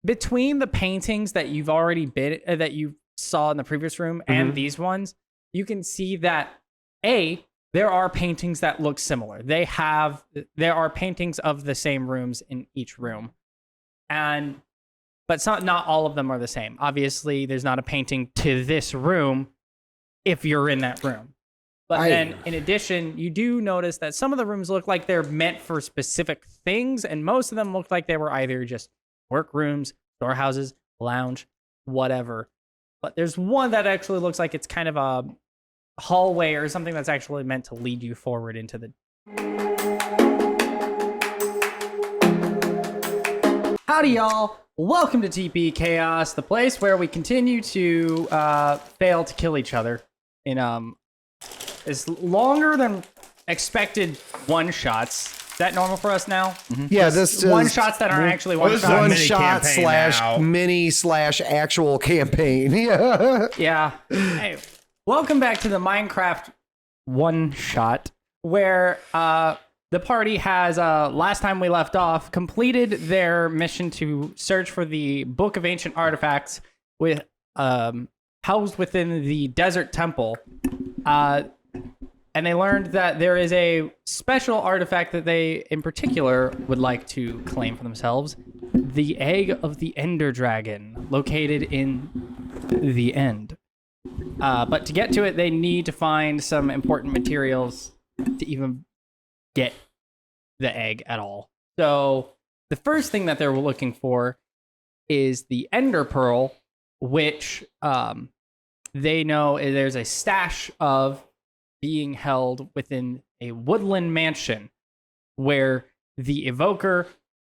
between the paintings that you've already been that you saw in the previous room and these ones, you can see that there are paintings that look similar. There are paintings of the same rooms in each room, but not all of them are the same. Obviously, there's not a painting to this room if you're in that room. But then, in addition, you do notice that some of the rooms look like they're meant for specific things, and most of them look like they were either just workrooms, storehouses, lounge, whatever. But there's one that actually looks like it's kind of a hallway or something that's actually meant to lead you forward into the... Howdy, y'all. Welcome to TPKhaos, the place where we continue to fail to kill each other in is longer than expected one-shots. Is that normal for us now? Yeah, this is one-shots that aren't actually one-shots. One-shot slash mini slash actual campaign. Yeah. Hey, welcome back to the Minecraft one-shot, where the party has, last time we left off, completed their mission to search for the Book of Ancient Artifacts with housed within the Desert Temple. And they learned that there is a special artifact that they, in particular, would like to claim for themselves. The Egg of the Ender Dragon, located in the End. But to get to it, they need to find some important materials to even get the egg at all. So the first thing that they're looking for is the Ender Pearl, which they know there's a stash of being held within a woodland mansion where the evoker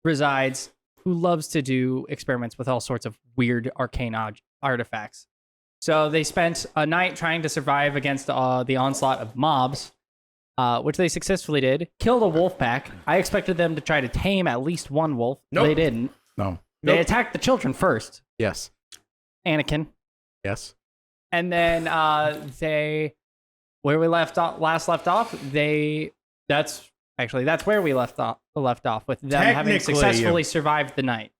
resides, who loves to do experiments with all sorts of weird arcane artifacts. So they spent a night trying to survive against the onslaught of mobs, which they successfully did. Killed a wolf pack. I expected them to try to tame at least one wolf. Nope. They didn't. No. They attacked the children first. Yes. Anakin. Yes. And then where we last left off, that's where we left off with them having successfully survived the night.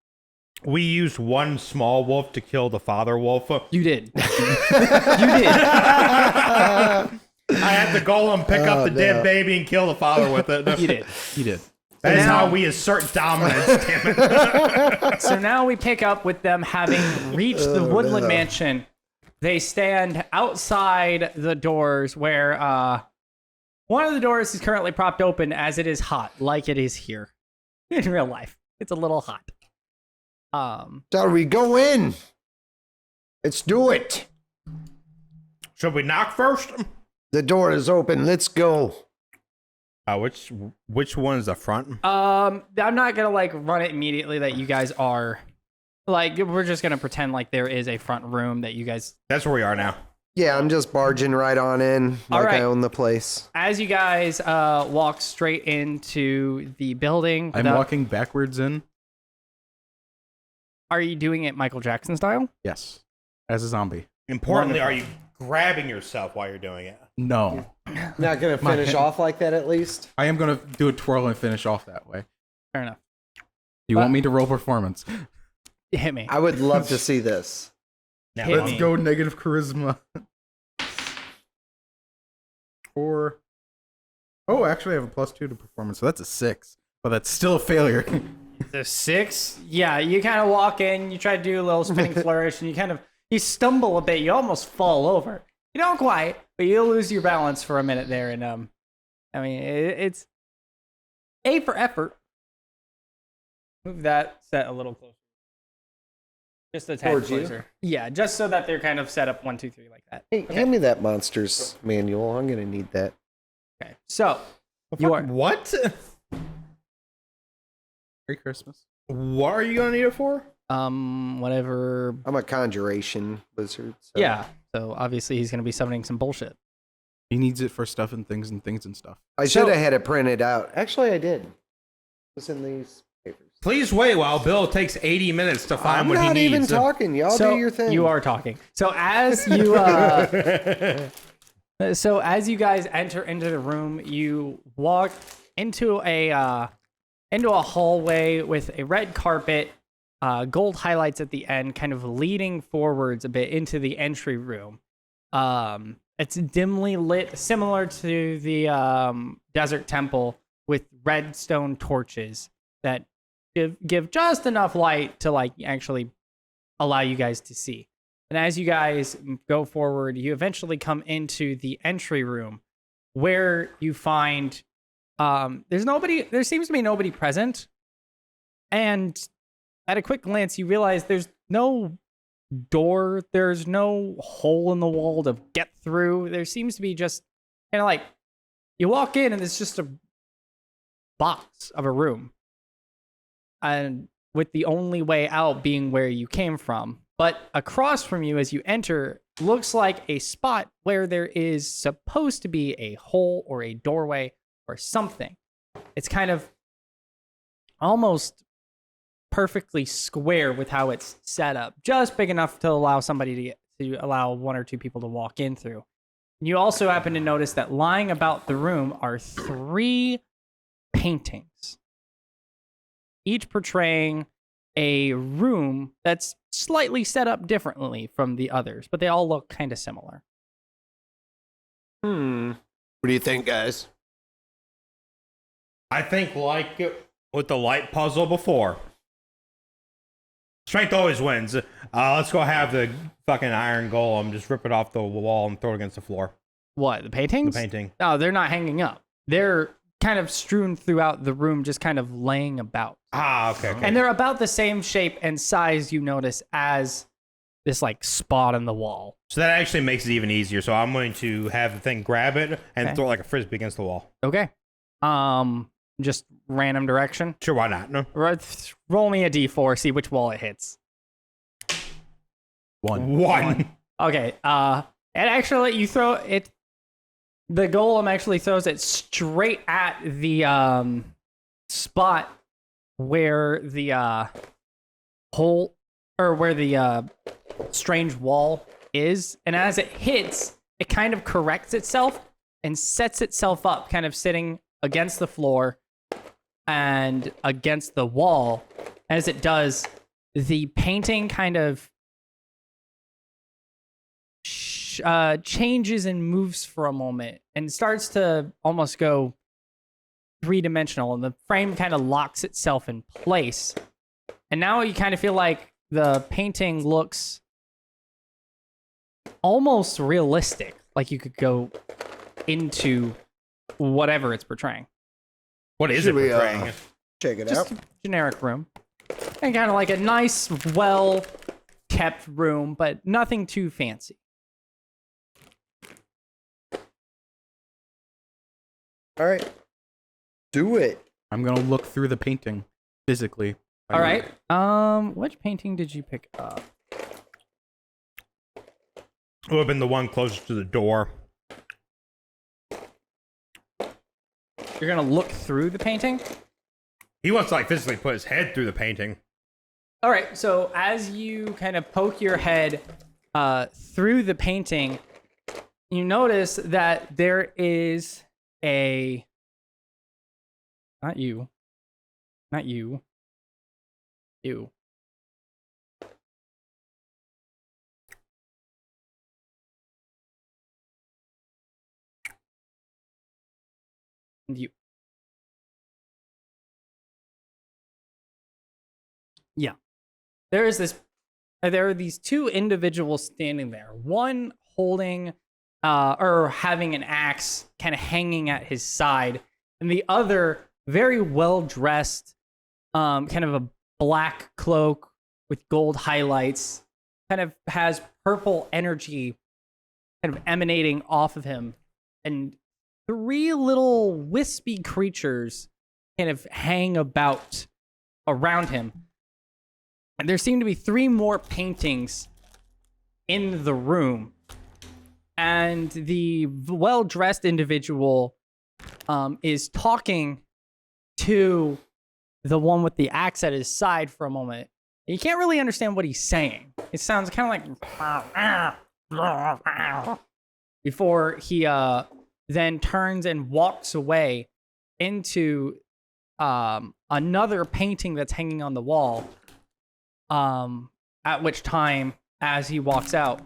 We used one small wolf to kill the father wolf. You did. You did. I had to go and pick up the dead baby and kill the father with it. You did. You did. That is how we assert dominance, damn it. So now we pick up with them having reached the woodland mansion. They stand outside the doors where one of the doors is currently propped open as it is hot, like it is here in real life. It's a little hot. Shall we go in? Let's do it. Should we knock first? The door is open. Let's go. Which one is the front? I'm not gonna run it immediately that you guys are. We're just going to pretend like there is a front room that you guys... That's where we are now. Yeah, I'm just barging right on in like I own the place. As you guys walk straight into the building... I'm walking backwards in. Are you doing it Michael Jackson style? Yes. As a zombie. Importantly, are you grabbing yourself while you're doing it? No. Not going to finish off like that at least? I am going to do a twirl and finish off that way. Fair enough. You want me to roll performance? Hit me. I would love to see this. Now, Let's go negative charisma. Or... Oh, actually I have a +2 to performance, so that's a 6. But that's still a failure. The 6? Yeah, you kind of walk in, you try to do a little spinning flourish, and you stumble a bit, you almost fall over. You don't quite, but you'll lose your balance for a minute there, and it's A for effort. Move that set a little closer. Just a tad closer. Yeah, just so that they're kind of set up 1, 2, 3 like that. Hey, hand me that monster's manual. I'm going to need that. Okay, so you are... What? Merry Christmas. What are you going to need it for? Whatever... I'm a conjuration wizard. So. Yeah, so obviously he's going to be summoning some bullshit. He needs it for stuff and things and stuff. I should have had it printed out. Actually, I did. It was in these papers. Please wait while Bill takes 80 minutes to find what he needs. I'm not even talking. Y'all do your thing. You are talking. So as you guys enter into the room, you walk into a hallway with a red carpet gold highlights at the end, kind of leading forwards a bit into the entry room. It's dimly lit, similar to the desert temple, with red stone torches that give just enough light to like actually allow you guys to see. And as you guys go forward, you eventually come into the entry room where you find there seems to be nobody present. And at a quick glance, you realize there's no door, there's no hole in the wall to get through. There seems to be just kind of like you walk in and it's just a box of a room. And with the only way out being where you came from. But across from you as you enter looks like a spot where there is supposed to be a hole or a doorway or something. It's kind of almost perfectly square with how it's set up, just big enough to allow somebody to allow one or two people to walk in through. And you also happen to notice that lying about the room are 3 paintings, each portraying a room that's slightly set up differently from the others, but they all look kind of similar. What do you think, guys? I think like with the light puzzle before. Strength always wins. Let's go have the fucking iron golem just rip it off the wall and throw it against the floor. What, the paintings? The painting. No, they're not hanging up. They're kind of strewn throughout the room, just kind of laying about. Okay. And they're about the same shape and size, you notice, as this like spot on the wall. So that actually makes it even easier. So I'm going to have the thing grab it and throw it like a frisbee against the wall. Okay. Just random direction. Sure, why not? No. Roll me a d4, see which wall it hits. 1. Okay. And actually, you throw it. The golem actually throws it straight at the spot where the hole or where the strange wall is, and as it hits, it kind of corrects itself and sets itself up, kind of sitting against the floor and against the wall. As it does, the painting kind of changes and moves for a moment and starts to almost go 3-dimensional, and the frame kind of locks itself in place. And now you kind of feel like the painting looks almost realistic, like you could go into whatever it's portraying. What is Should it we, portraying? Check it Just out. a generic room. And kind of like a nice, well-kept room, but nothing too fancy. All right. Do it. I'm gonna look through the painting physically. All right. Which painting did you pick up? It would have been the one closest to the door. You're gonna look through the painting? He wants to like physically put his head through the painting. All right, so as you kind of poke your head through the painting, you notice that there is not you. And you. Yeah. There are these 2 individuals standing there. One holding or having an axe kind of hanging at his side, and the other very well dressed, kind of a black cloak with gold highlights, kind of has purple energy kind of emanating off of him, and 3 little wispy creatures kind of hang about around him. And there seem to be 3 more paintings in the room. And the well-dressed individual is talking to the one with the axe at his side for a moment. You can't really understand what he's saying. It sounds kind of like... before he then turns and walks away into another painting that's hanging on the wall. At which time, as he walks out,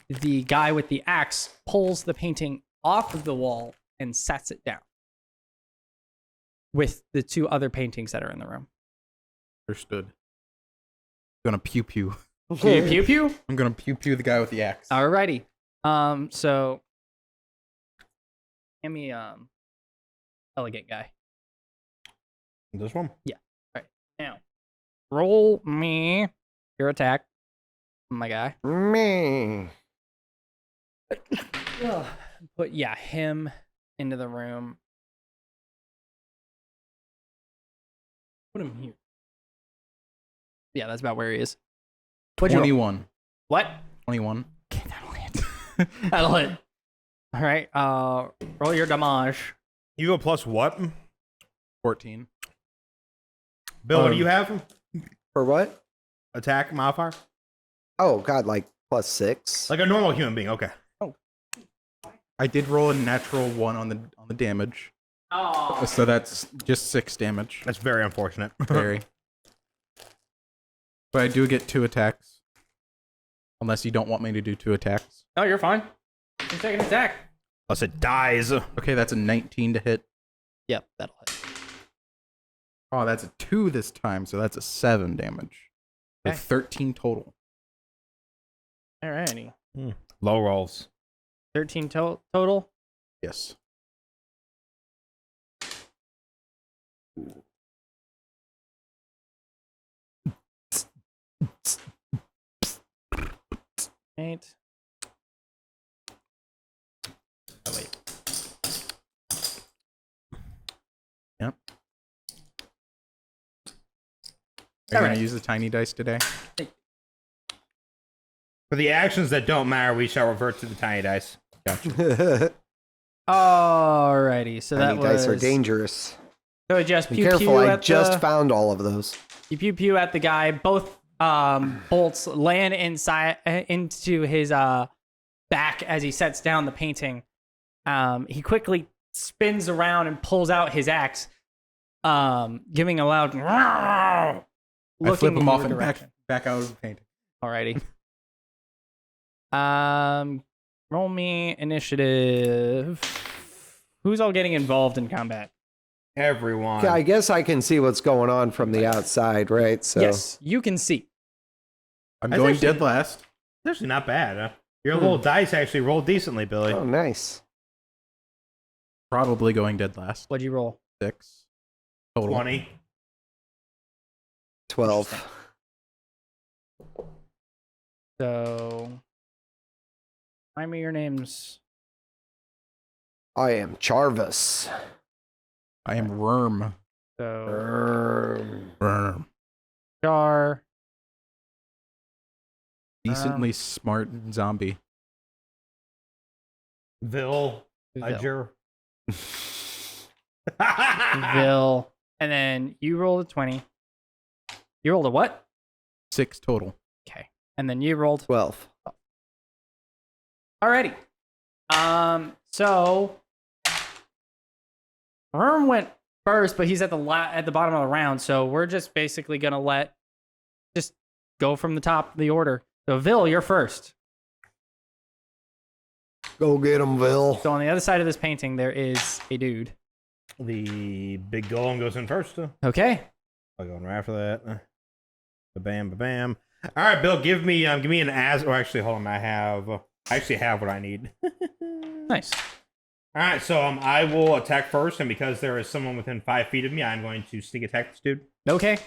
the guy with the axe pulls the painting off of the wall and sets it down with the 2 other paintings that are in the room. Understood. Gonna pew pew. Pew pew pew. I'm gonna pew pew the guy with the axe. Alrighty. So give me elegant guy. This one? Now, roll me your attack, my guy. Me. Put him into the room. Put him here. Yeah, that's about where he is. What'd you roll? 21. What? 21. Okay, that'll hit. That'll hit. All right. Roll your damage. You go plus what? 14. Bill, what do you have? For what? Attack modifier? Oh God, like +6. Like a normal human being. Okay. I did roll a natural 1 on the damage. Oh. So that's just 6 damage. That's very unfortunate. Very. But I do get 2 attacks. Unless you don't want me to do 2 attacks. No, you're fine. You take an attack. Unless it dies. Okay, that's a 19 to hit. Yep, that'll hit. Oh, that's a 2 this time, so that's a 7 damage. So Okay. 13 total. Alrighty. Low rolls. 13 total. Yes. Eight. Oh, wait. Yep. Are you All going right. to use the tiny dice today? For the actions that don't matter, we shall revert to the tiny dice. Gotcha. Alrighty. So Tiny that was. dice are dangerous. So just Be pew careful, pew I at just the, found all of those. you pew pew at the guy. Both bolts land inside into his back as he sets down the painting. He quickly spins around and pulls out his axe, giving a loud. I flip Looking him in off your and direction. back out of the painting. Alrighty. Roll me initiative. Who's all getting involved in combat? Everyone. Yeah, I guess I can see what's going on from the outside, right? So Yes, you can see. I'm That's going actually- dead last. It's actually not bad. Huh? Your little dice actually rolled decently, Billy. Oh, nice. Probably going dead last. What'd you roll? 6 total. 20. 12. So, remind me your names. I am Charvis. I am Worm. So, Worm. Char. Decently smart zombie. Vil. Ledger. Vil. And then you rolled a 20. You rolled a what? 6 total. Okay. And then you rolled. 12. Alrighty. So Worm went first, but he's at the at the bottom of the round, so we're just basically gonna just go from the top of the order. So Vil, you're first. Go get him, Vil. So on the other side of this painting, there is a dude. The big golem goes in first. Okay. I'll go in right after that. Ba-bam, ba-bam. All right, Bill, give me an or actually, hold on, I actually have what I need. Nice. All right, so I will attack first, and because there is someone within 5 feet of me, I'm going to sneak attack this dude Okay. Is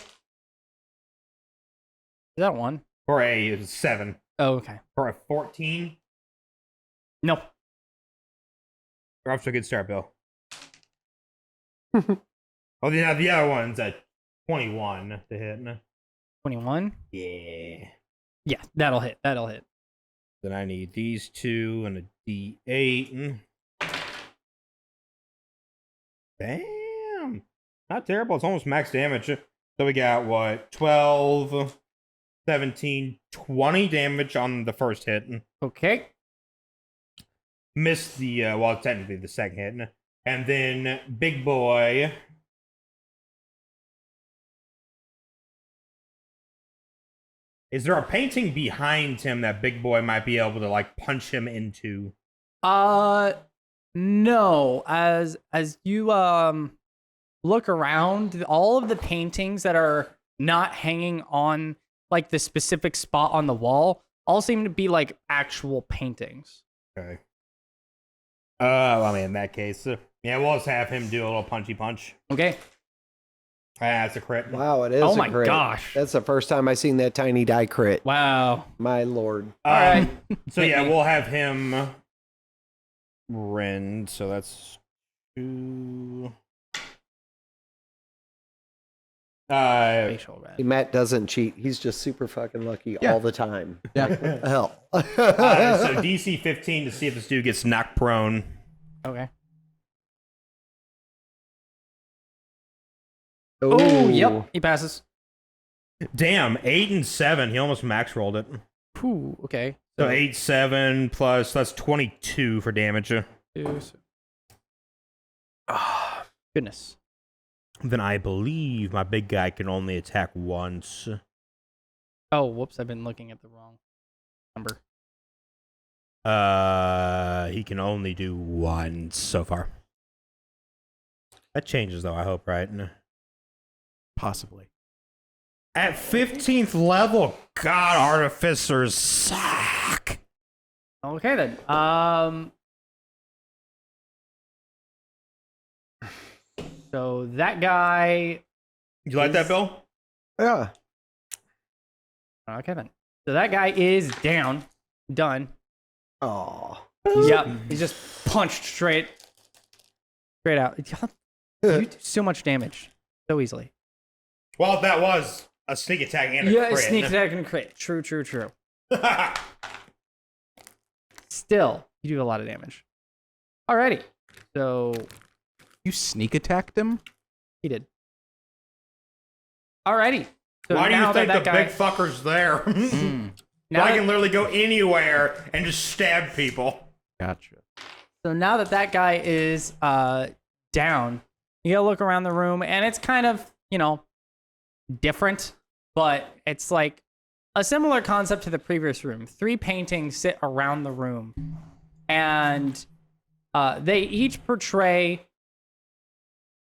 that one? for a 7. Oh, okay. For a 14. Nope. You're off to a good start, Bill. Oh, the other one's at 21 to hit. 21. Yeah. Yeah, that'll hit. That'll hit. Then I need these 2 and a D8. Damn. Not terrible. It's almost max damage. So we got, what, 12, 17, 20 damage on the first hit. Okay. Missed the, technically the second hit. And then Big Boy Is there a painting behind him that Big Boy might be able to like punch him into? No. As you look around, all of the paintings that are not hanging on like the specific spot on the wall all seem to be like actual paintings. Okay. I mean, in that case, yeah, we'll just have him do a little punchy punch. Okay. That's a crit. Wow, it is Oh a my crit. gosh. That's the first time I seen that tiny die crit. Wow. My lord. All right. So yeah, we'll have him rend. So that's 2. Facial red. Matt doesn't cheat. He's just super fucking lucky Yeah. all the time. Yeah. Hell. so DC 15 to see if this dude gets knocked prone. Okay. Oh, Yep. He passes. Damn, 8 and 7. He almost max rolled it. Ooh, okay. So 8, 7 plus that's 22 for damage. Goodness. Then I believe my big guy can only attack once. Oh, whoops. I've been looking at the wrong number. He can only do once so far. That changes though, I hope, right? Possibly. At 15th level, God, artificers suck. Okay, then. So that guy. You like that, Bill? Yeah. Okay, then. So that guy is down. Done. Oh. Yep. He's just punched straight out. You do so much damage so easily. Well, that was a sneak attack and a Yeah, crit. sneak attack and crit. True. Still, you do a lot of damage. Alrighty. So You sneak attacked him? he did. Alrighty. So Why do you now think that the guy, big fucker's there? now I that- can literally go anywhere and just stab people. Gotcha. So now that guy is down, you gotta look around the room, and it's kind of, different, but it's like a similar concept to the previous room. 3 paintings sit around the room, and they each portray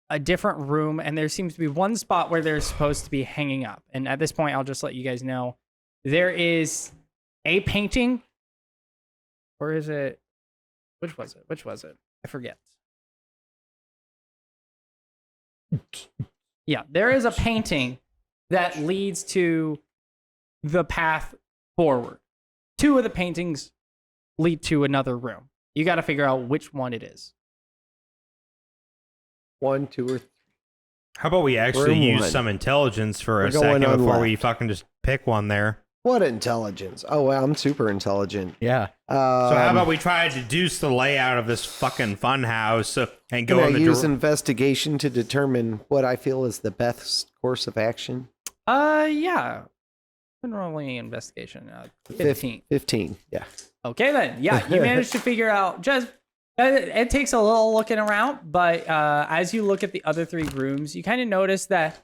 a different room, and there seems to be one spot where they're supposed to be hanging up. And at this point, I'll just let you guys know, there is a painting, or is it, which was it? I forget. Yeah, there is a painting that leads to the path forward. 2 of the paintings lead to another room. You got to figure out which one it is. 1, 2, or 3. How about we actually Room use 1. some intelligence for a We're going second on before we left. fucking just pick one there? What intelligence? Oh, well, I'm super intelligent. Yeah. So how about we try to deduce the layout of this fucking fun house and go Can in I the use investigation to determine what I feel is the best course of action? Yeah. Been rolling investigation. 15. 15, yeah. Okay, then. Yeah, you managed to figure out just. It takes a little looking around, but as you look at the other 3 rooms, you kind of notice that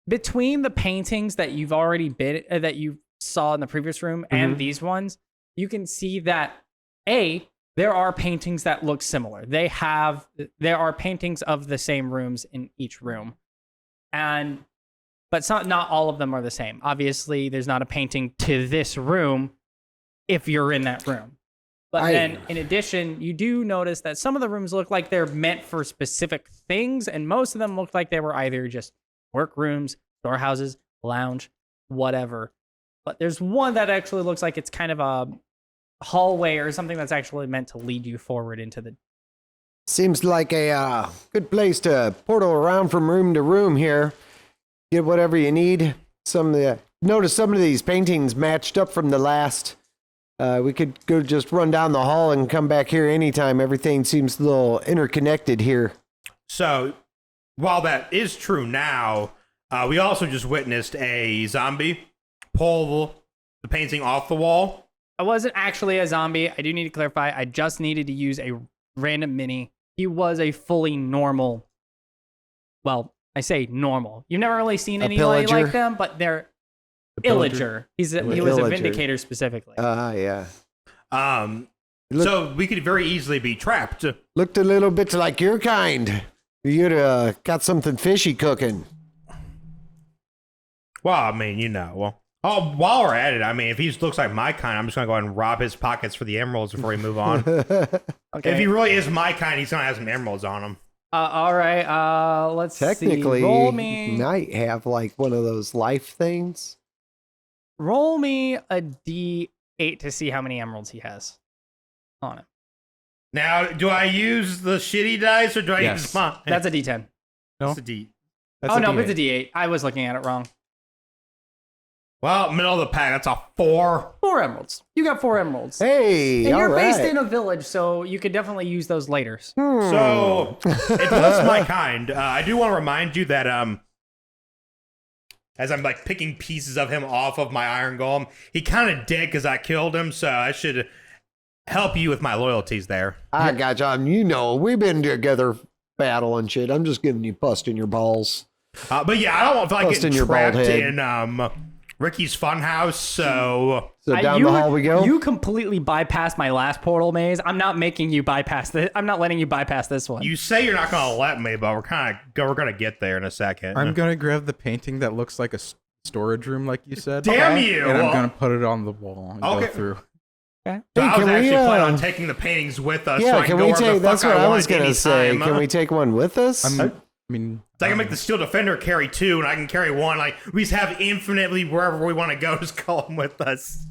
between the paintings that you've already been that you saw in the previous room and these ones, you can see that there are paintings that look similar. There are paintings of the same rooms in each room, but not all of them are the same. Obviously, there's not a painting to this room if you're in that room. But then, in addition, you do notice that some of the rooms look like they're meant for specific things, and most of them look like they were either just workrooms, storehouses, lounge, whatever. But there's one that actually looks like it's kind of a hallway or something that's actually meant to lead you forward into the... Seems like a good place to portal around from room to room here. Get whatever you need. Notice some of these paintings matched up from the last. We could go just run down the hall and come back here anytime. Everything seems a little interconnected here. So, while that is true now, we also just witnessed a zombie pull the painting off the wall. I wasn't actually a zombie. I do need to clarify. I just needed to use a random mini. He was a fully normal... Well, I say normal. You've never really seen anybody pillager? like them, but they're Illager. He was a Illager. Vindicator specifically. Yeah. So we could very easily be trapped. Looked a little bit like your kind. You'd got something fishy cooking. Well, I mean, while we're at it, I mean, if he looks like my kind, I'm just gonna go ahead and rob his pockets for the emeralds before we move on. Okay. If he really is my kind, he's gonna have some emeralds on him. All right. Let's Technically, see. Roll me. might have like one of those life things. Roll me a D8 to see how many emeralds he has on it. Now, do I use the shitty dice or do I use mine? That's a D10. No. It's a D. Oh no, it's a D8. I was looking at it wrong. Well, middle of the pack. That's a 4. 4 emeralds. You got 4 emeralds. Hey, And all you're based right. in a village, so you could definitely use those later. So, if that's my kind, I do want to remind you that as I'm like picking pieces of him off of my iron golem, he kind of dead because I killed him, so I should help you with my loyalties there. I got you. We've been together battling shit. I'm just giving you busting your balls. But yeah, I don't feel like Busting getting your bald trapped head. in Ricky's Funhouse, so... So down the hall we go. You completely bypassed my last portal maze. I'm not making you bypass this. I'm not letting you bypass this one. You say you're not going to let me, but we're going to get there in a second. I'm gonna grab the painting that looks like a storage room, like you said. Damn you! And I'm gonna put it on the wall and go Okay. through. Okay. So I was can we, actually planning on taking the paintings with us. so Yeah, I can go we wherever the take? That's fuck what I want was gonna say. anytime. Can we take one with us? I mean, So I can make the Steel Defender carry 2, and I can carry 1. Like, we just have infinitely wherever we want to go, just call them with us.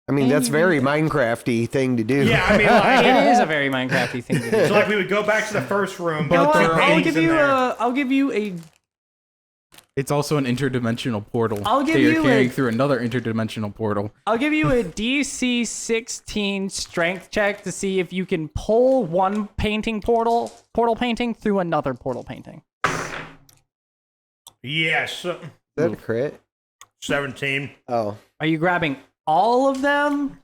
I mean, that's very Minecrafty thing to do. Yeah, I mean, like, It is a very Minecrafty thing to do. so like we would go back to the first room, You know but what? the paintings in there. I'll give you a. it's also an interdimensional portal. I'll give so you're you carrying a- through another interdimensional portal. I'll give you a DC 16 strength check to see if you can pull one portal painting through another portal painting. Yes, Is that a crit? 17. Oh, Are you grabbing all of them,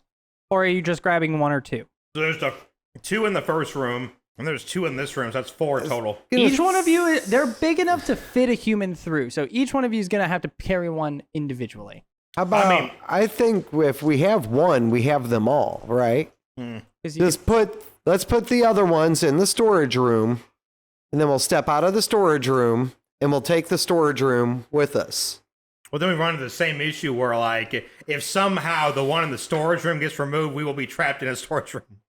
or are you just grabbing 1 or 2? So there's the 2 in the first room, and there's 2 in this room, so that's 4 total. Each one of you, they're big enough to fit a human through, so each one of you is going to have to carry one individually. how about? I mean- I think if we have one, we have them all, right? 'Cause you Let's put the other ones in the storage room, and then we'll step out of the storage room, and we'll take the storage room with us. Well, then we run into the same issue where, like, if somehow the one in the storage room gets removed, we will be trapped in a storage room.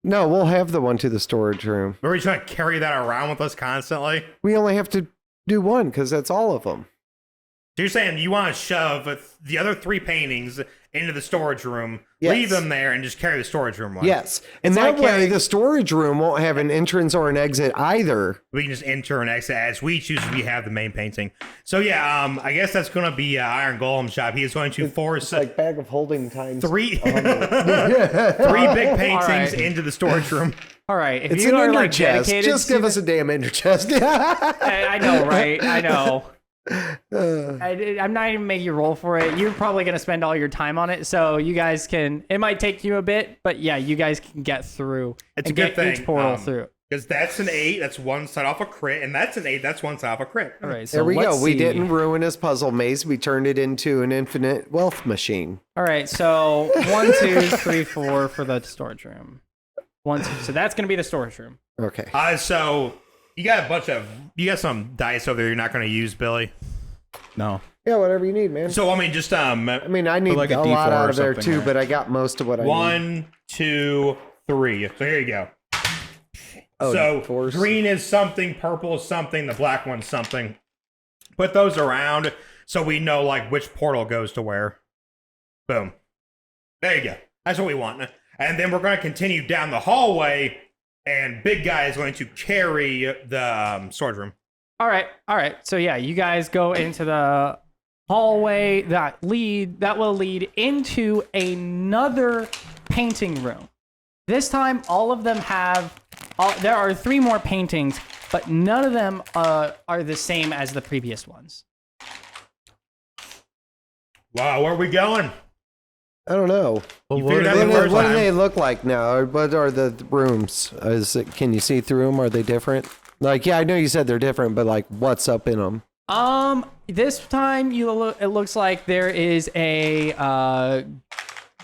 No, we'll have the one to the storage room. Are we trying to carry that around with us constantly? We only have to do one because that's all of them. So you're saying you want to shove the other 3 paintings into the storage room, Yes. leave them there, and just carry the storage room one? Yes, and like that way carrying- the storage room won't have an entrance or an exit either. We can just enter and exit as we choose. We have the main painting. So yeah, I guess that's going to be Iron Golem shop. He is going to force Bag of holding times. 3 3 big paintings right. into the storage room. All right, if It's you an are ender like chest. dedicated, Just to give the- us a damn ender chest. I know, right? I know. I'm not even making you roll for it. You're probably going to spend all your time on it, so you guys can. It might take you a bit, but yeah, you guys can get through. It's and a good get each thing, portal through. Because that's an 8. That's one side off a crit, and that's an 8. That's one side off a crit. All right, so There we let's go. We see. didn't ruin his puzzle maze. We turned it into an infinite wealth machine. All right, so 1, 2, 3, 4 for the storage room. 1, 2. So that's going to be the storage room. Okay. So you got some dice over there you're not going to use, Billy. No. Yeah, whatever you need, man. So I mean, just I mean, I need like a a lot D4 out or of there something, too, right? but I got most of what I need. 1, 2, 3. So here you go. Oh, So force. green is something, purple is something, the black one's something. Put those around so we know like which portal goes to where. Boom. There you go. That's what we want. And then we're going to continue down the hallway, and Big Guy is going to carry the storage room. All right. So yeah, you guys go into the hallway that will lead into another painting room. This time, all of them have. There are 3 more paintings, but none of them are the same as the previous ones. Wow, where are we going? I don't know. Well, You what figured are out they- the What, first what do time. they look like now? What are the rooms? Can you see through them? Are they different? Like, yeah, I know you said they're different, but like, what's up in them? This time it looks like there is a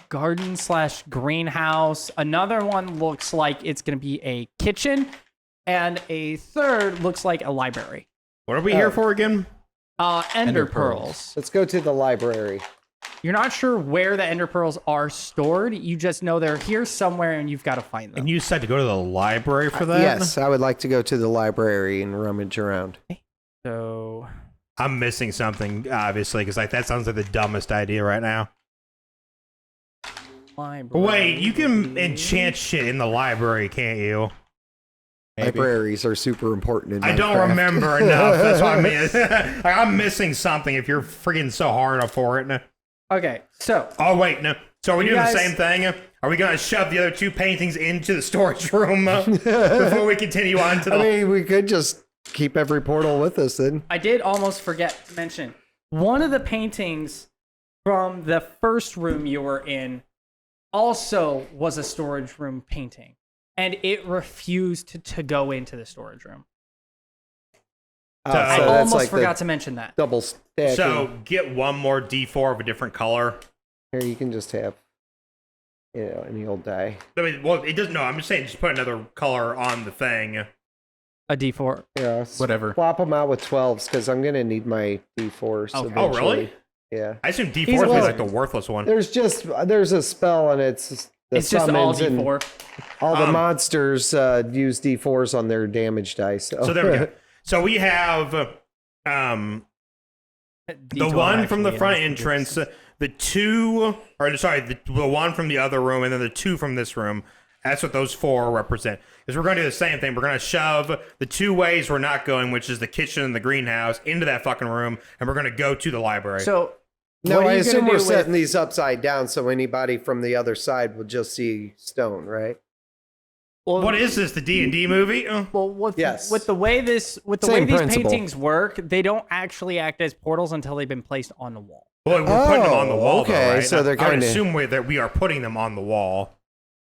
garden / greenhouse. Another one looks like it's gonna be a kitchen, and a third looks like a library. What are we here for again? Ender pearls. Let's go to the library. You're not sure where the ender pearls are stored. You just know they're here somewhere, and you've got to find them. And you said to go to the library for that? Yes, I would like to go to the library and rummage around. So I'm missing something, obviously, because like that sounds like the dumbest idea right now. library. Wait, you can enchant shit in the library, can't you? Libraries are super important in I don't Minecraft. remember enough. That's what I mean. Like, I'm missing something if you're freaking so hard up for it. Okay, so Oh, wait, no. So are we You doing guys- the same thing? Are we going to shove the other two paintings into the storage room before we continue on to the... I mean, we could just keep every portal with us then. I did almost forget to mention one of the paintings from the first room you were in also was a storage room painting, and it refused to go into the storage room. Oh, So I that's almost like forgot to mention that. double stacking. So get one more D4 of a different color. Here, you can just have, any old die. I mean, well, it doesn't. No, I'm just saying, just put another color on the thing. A D4. Yeah, Whatever. Swap them out with 12s because I'm gonna need my D4s. Okay. Oh, eventually. really? Yeah. I assume D4 He's is a like the worthless one. There's a spell and it's It's just all summons and D4. all the Um, monsters use D4s on their damage dice. So there we go. So we have the D12 one from the actually front is- entrance, the two, or sorry, the one from the other room, and then the two from this room. That's what those four represent. Because we're going to do the same thing. We're going to shove the two ways we're not going, which is the kitchen and the greenhouse, into that fucking room, and we're going to go to the library. So, No, what are I you assume gonna we're do setting with- these upside down so anybody from the other side will just see stone, right? Well, What is this, the D&D movie? Well, with Yes. with the way these Same these principle. paintings work, they don't actually act as portals until they've been placed on the wall. Well, we're putting them on the Oh, wall, okay, though, right? so they're I would kinda- assume that we are putting them on the wall.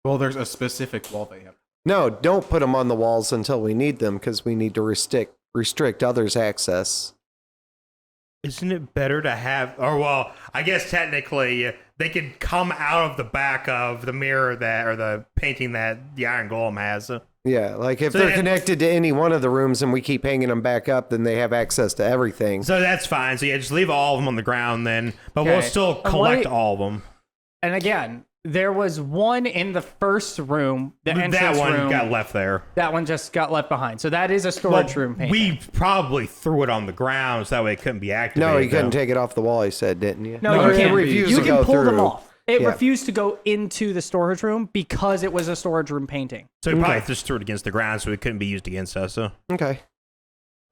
Well, there's a specific wall they have. No, don't put them on the walls until we need them because we need to restrict others' access. Isn't it better to have, or well, I guess technically they could come out of the back of the mirror that, or the painting that the Iron Golem has. Yeah, like if So they're then- connected to any one of the rooms and we keep hanging them back up, then they have access to everything. So that's fine. So yeah, just leave all of them on the ground then, but we'll Okay. still And collect what- all of them. And again, there was one in the first room, the entrance That one room. got left there. That one just got left behind. So that is a storage room painting. We probably threw it on the ground so that way it couldn't be activated. No, you couldn't though. take it off the wall, he said, didn't you? No, Or you it can't. refused You to can go pull them through. off. It Yeah. refused to go into the storage room because it was a storage room painting. So we probably just threw it against the ground so it couldn't be used against us. So. Okay.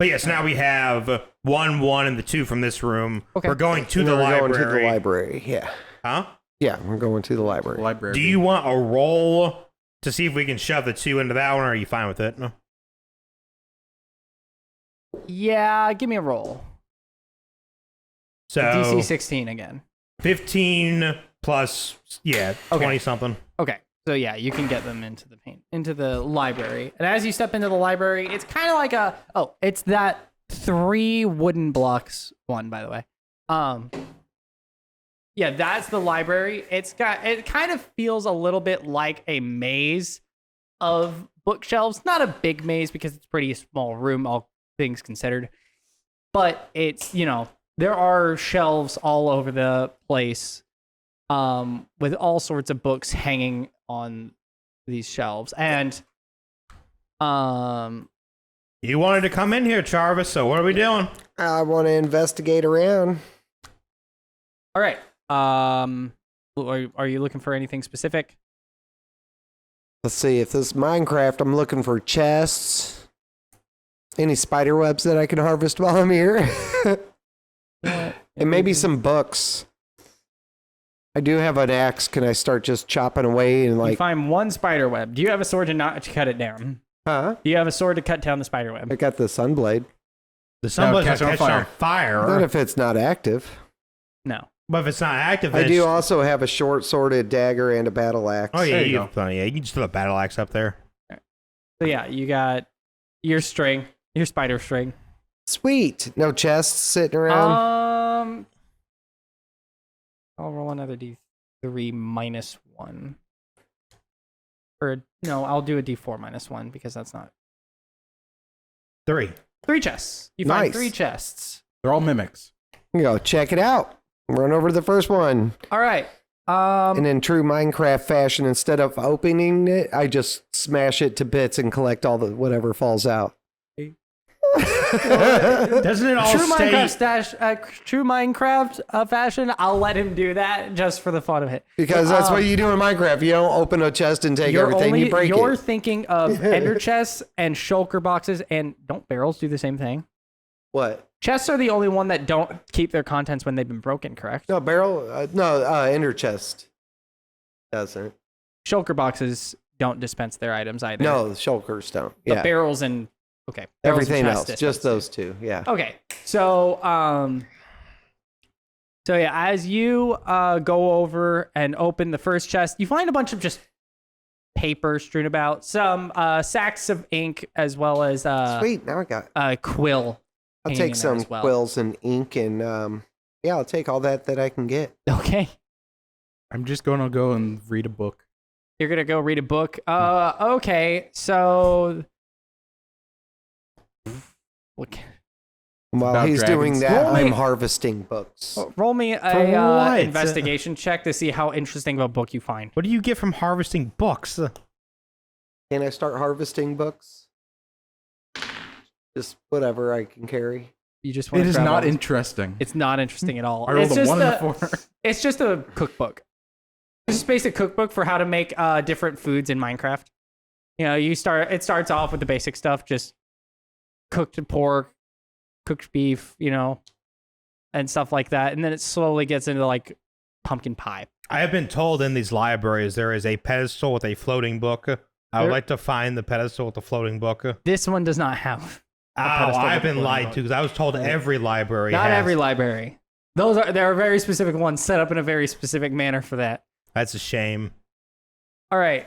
But yes, now we have 1, and the 2 from this room. Okay. We're going to the We're library. going to the library, yeah. Huh? Yeah, we're going to the library. Library. Do you want a roll to see if we can shove the 2 into that one, or are you fine with it? No. Yeah, give me a roll. So DC 16 again. 15 plus, yeah, Okay. 20 something. Okay, so yeah, you can get them into the library. And as you step into the library, it's kind of like it's that 3 wooden blocks one, by the way. Yeah, that's the library. It kind of feels a little bit like a maze of bookshelves. Not a big maze because it's a pretty small room, all things considered. But it's, there are shelves all over the place. With all sorts of books hanging on these shelves. And You wanted to come in here, Charvis, so what are we doing? I want to investigate around. all right. Are you looking for anything specific? Let's see, if this is Minecraft, I'm looking for chests. Any spider webs that I can harvest while I'm here? And maybe some books. I do have an axe. Can I start just chopping away and You find one spider web. Do you have a sword to cut it down? huh? Do you have a sword to cut down the spider web? I got the sunblade. The sunblades catch are on catching on Not fire. if it's not active. No. But if it's not active, I then do it's- also have a short sworded dagger and a battle axe. Oh, yeah, There you you go. have plenty. Yeah, you can just throw a battle axe up there. So yeah, you got your string, your spider string. Sweet. No chests sitting around. I'll roll another D3 minus 1. Or no, I'll do a D4 minus 1 because that's not 3. 3 chests. You find Nice. 3 chests. They're all mimics. You go check it out. Run over to the first one. All right. And in true Minecraft fashion, instead of opening it, I just smash it to bits and collect all the whatever falls out. Doesn't it all True stay? Minecraft fashion. I'll let him do that just for the fun of it. Because that's what you do in Minecraft. You don't open a chest and take everything. You break You're it. thinking of ender chests and shulker boxes, and don't barrels do the same thing? What? Chests are the only one that don't keep their contents when they've been broken, correct? No, ender chest doesn't. Shulker boxes don't dispense their items either. No, the shulkers don't. But Yeah. barrels and barrels and Everything chests else. dispense Just it. those two. Yeah. Okay, so yeah, as you go over and open the first chest, you find a bunch of just paper strewn about, some sacks of ink, as well as Sweet. Now I got. a quill. I'll hanging take in there some as well. quills and ink and yeah, I'll take all that I can get. Okay, I'm just going to go and read a book. you're gonna go read a book. Okay, so look, While about he's doing dragons. that, Roll me- I'm harvesting books. roll me For a what? investigation check to see how interesting of a book you find. What do you get from harvesting books? Can I start harvesting books? Just whatever I can carry. You just want It to is grab not all- interesting. It's not interesting at all. I rolled It's a just 1 and a 4. It's just a cookbook. It's just a basic cookbook for how to make different foods in Minecraft. You know, it starts off with the basic stuff, just cooked pork, cooked beef, you know, and stuff like that. And then it slowly gets into like pumpkin pie. I have been told in these libraries there is a pedestal with a floating book. I would There- like to find the pedestal with the floating book. This one does not have. Oh, pedestal I've with a been floating lied book. to because I was told every library Not has. every library. There are very specific ones set up in a very specific manner for that. That's a shame. All right.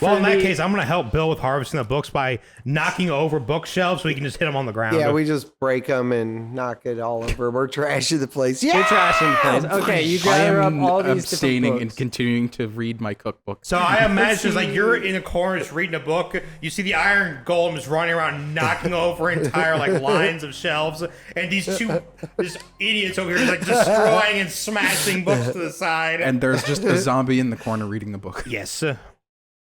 Well, in that case, I'm going to help Bill with harvesting the books by knocking over bookshelves so we can just hit them on the ground. Yeah, we just break them and knock it all over. We're trashing the place. you're Yeah! trashing the place. Okay, you I gather up am all these abstaining different and books. continuing to read my cookbook. So I imagine it's like you're in a corner just reading a book. You see the iron golem is running around knocking over entire like lines of shelves, and these two just idiots over here like destroying and smashing books to the side. And there's just a zombie in the corner reading the book. yes,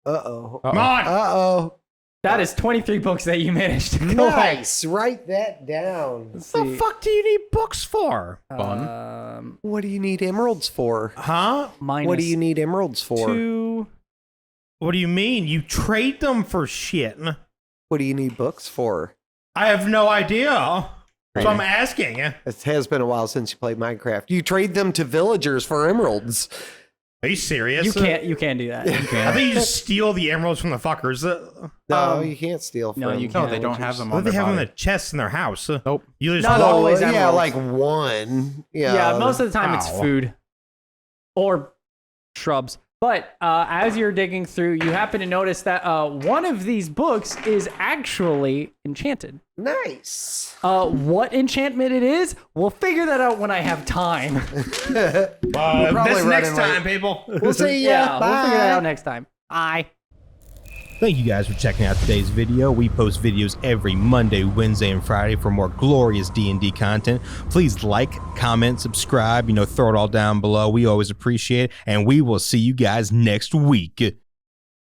Uh-oh. come on. Uh-oh. That is 23 books that you managed to collect. Nice. Write that down. Let's What see. the fuck do you need books for? Fun. What do you need emeralds for? Huh? Minus What do you need emeralds for? 2. What do you mean? You trade them for shit? What do you need books for? I have no idea. So I'm Really? asking. It has been a while since you played Minecraft. You trade them to villagers for emeralds. Are you serious? You can't do that. I think you just steal the emeralds from the fuckers. No, you can't steal from no, you No, can't. they don't have them What on do they their have in body. the chests in their house? Nope. You just Not walk- always yeah, emeralds. like one. Yeah, most of the time it's Ow. food or shrubs. But as you're digging through, you happen to notice that one of these books is actually enchanted. Nice. What enchantment it is, we'll figure that out when I have time. probably this next running time, late. people. We'll see ya. Yeah, we'll figure that Bye. out next time. Bye. Thank you guys for checking out today's video. We post videos every Monday, Wednesday, and Friday for more glorious D&D content. Please like, comment, subscribe, throw it all down below. We always appreciate it, and we will see you guys next week.